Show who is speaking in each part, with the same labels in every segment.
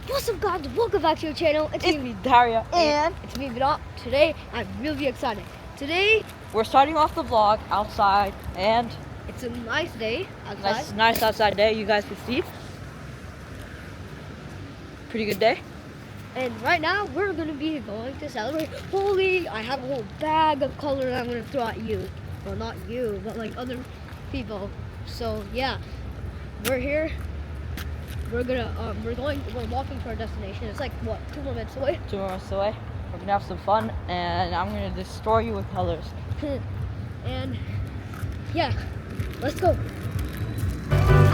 Speaker 1: What's up, guys? Welcome back to your channel. It's me,
Speaker 2: Daria, and
Speaker 1: it's me, Vinod. Today, I'm really excited. Today,
Speaker 2: we're starting off the vlog outside, and
Speaker 1: it's a nice day outside.
Speaker 2: Nice outside day. You guys can see. Pretty good day.
Speaker 1: And right now, we're gonna be going to celebrate Holi. I have a whole bag of colors I'm gonna throw at you. Well, not you, but like other people. So yeah, we're here. We're walking to our destination. It's like what, 2 more minutes away?
Speaker 2: 2 more minutes away. We're gonna have some fun, and I'm gonna destroy you with colors.
Speaker 1: And yeah, let's go.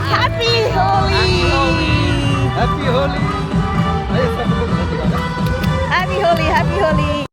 Speaker 2: Happy Holi!
Speaker 3: Happy Holi!
Speaker 2: Happy Holi! Happy Holi!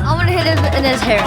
Speaker 1: I'm gonna hit him in his hair.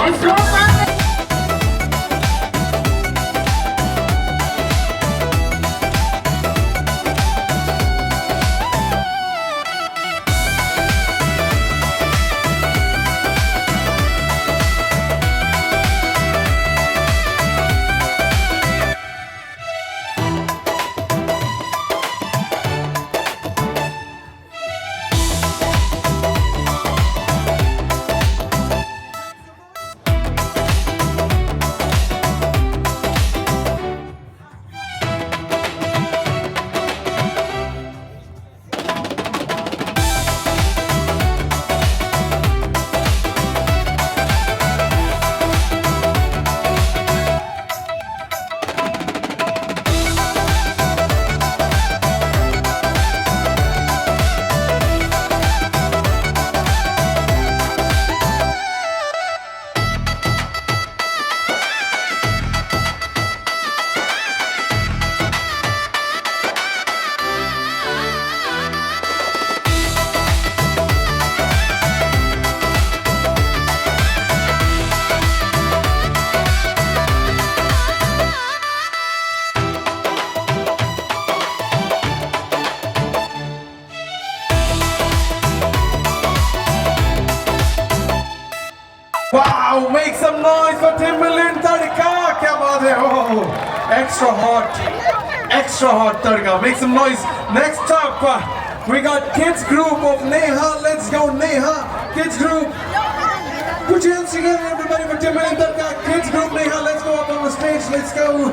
Speaker 3: Wow, make some noise for Timberland Tadka! Kya baat hai? Oh, extra hot Tadka. Make some noise. Next up, we got kids group of Neha. Let's go, Neha. Kids group. Put your hands together, everybody, for Timberland Tadka. Kids group, Neha. Let's go up on the stage. Let's go.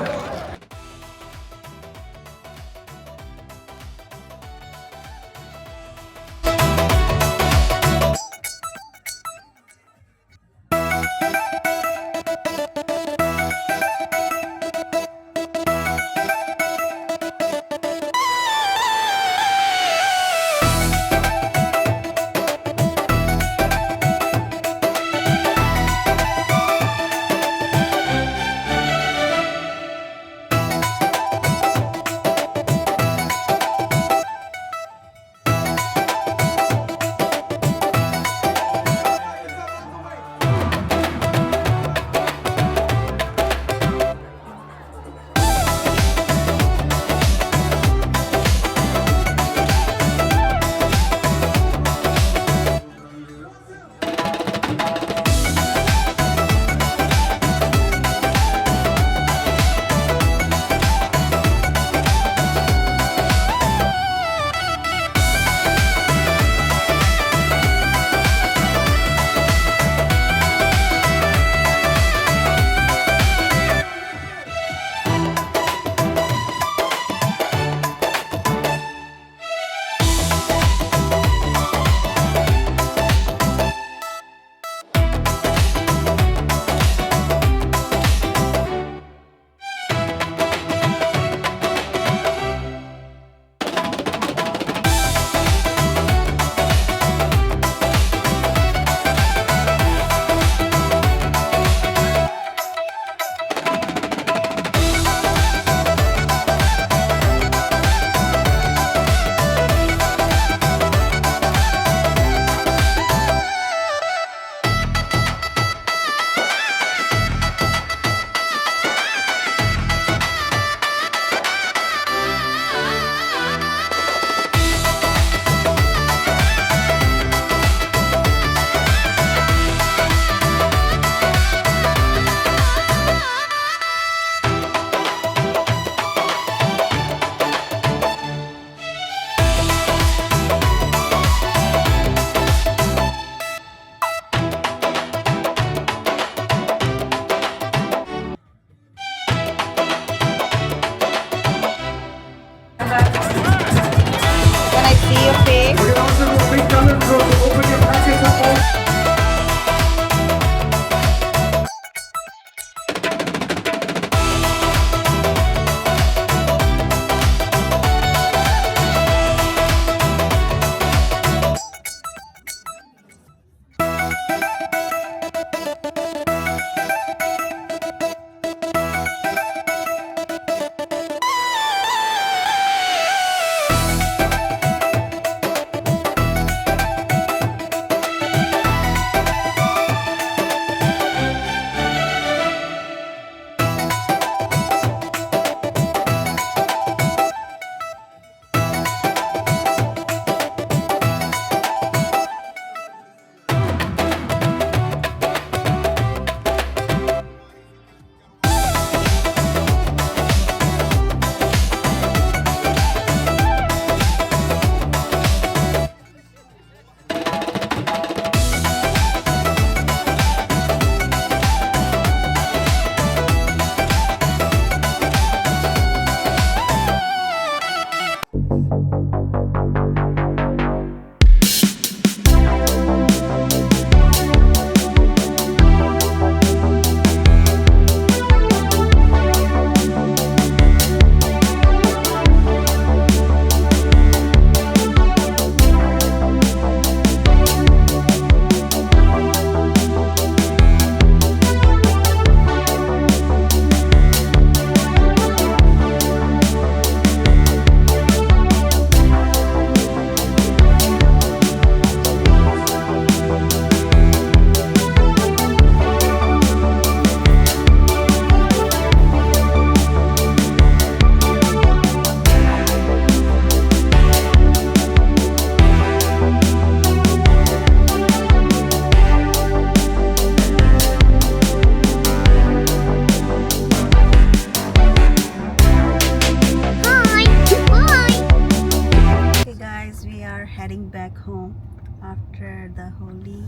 Speaker 4: home after the Holi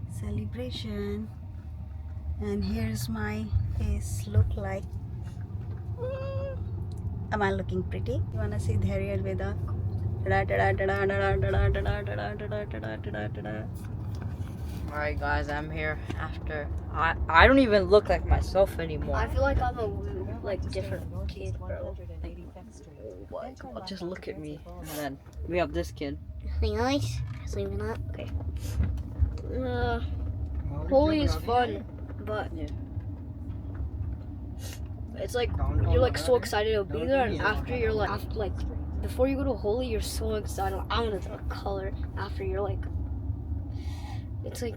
Speaker 4: celebration, and here's my face look like. Am I looking pretty? You wanna see Dharya Veda?
Speaker 2: Alright guys, I'm here after I don't even look like myself anymore.
Speaker 1: I feel like I'm a different kid, bro.
Speaker 2: Oh my God, just look at me. And then we have this kid.
Speaker 1: Hey guys, sleeping up. Okay. Holi is fun, but
Speaker 2: Yeah.
Speaker 1: it's like you're like so excited to be there, and after you're like before you go to Holi, you're so excited. I want to throw color. After you're like, it's like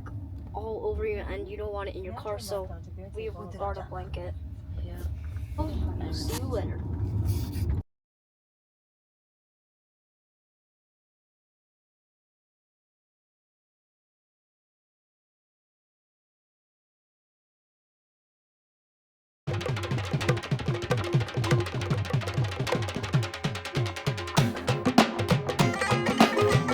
Speaker 1: all over you, and you don't want it in your car, so we brought a blanket.
Speaker 2: Yeah.
Speaker 1: Oh, see you later.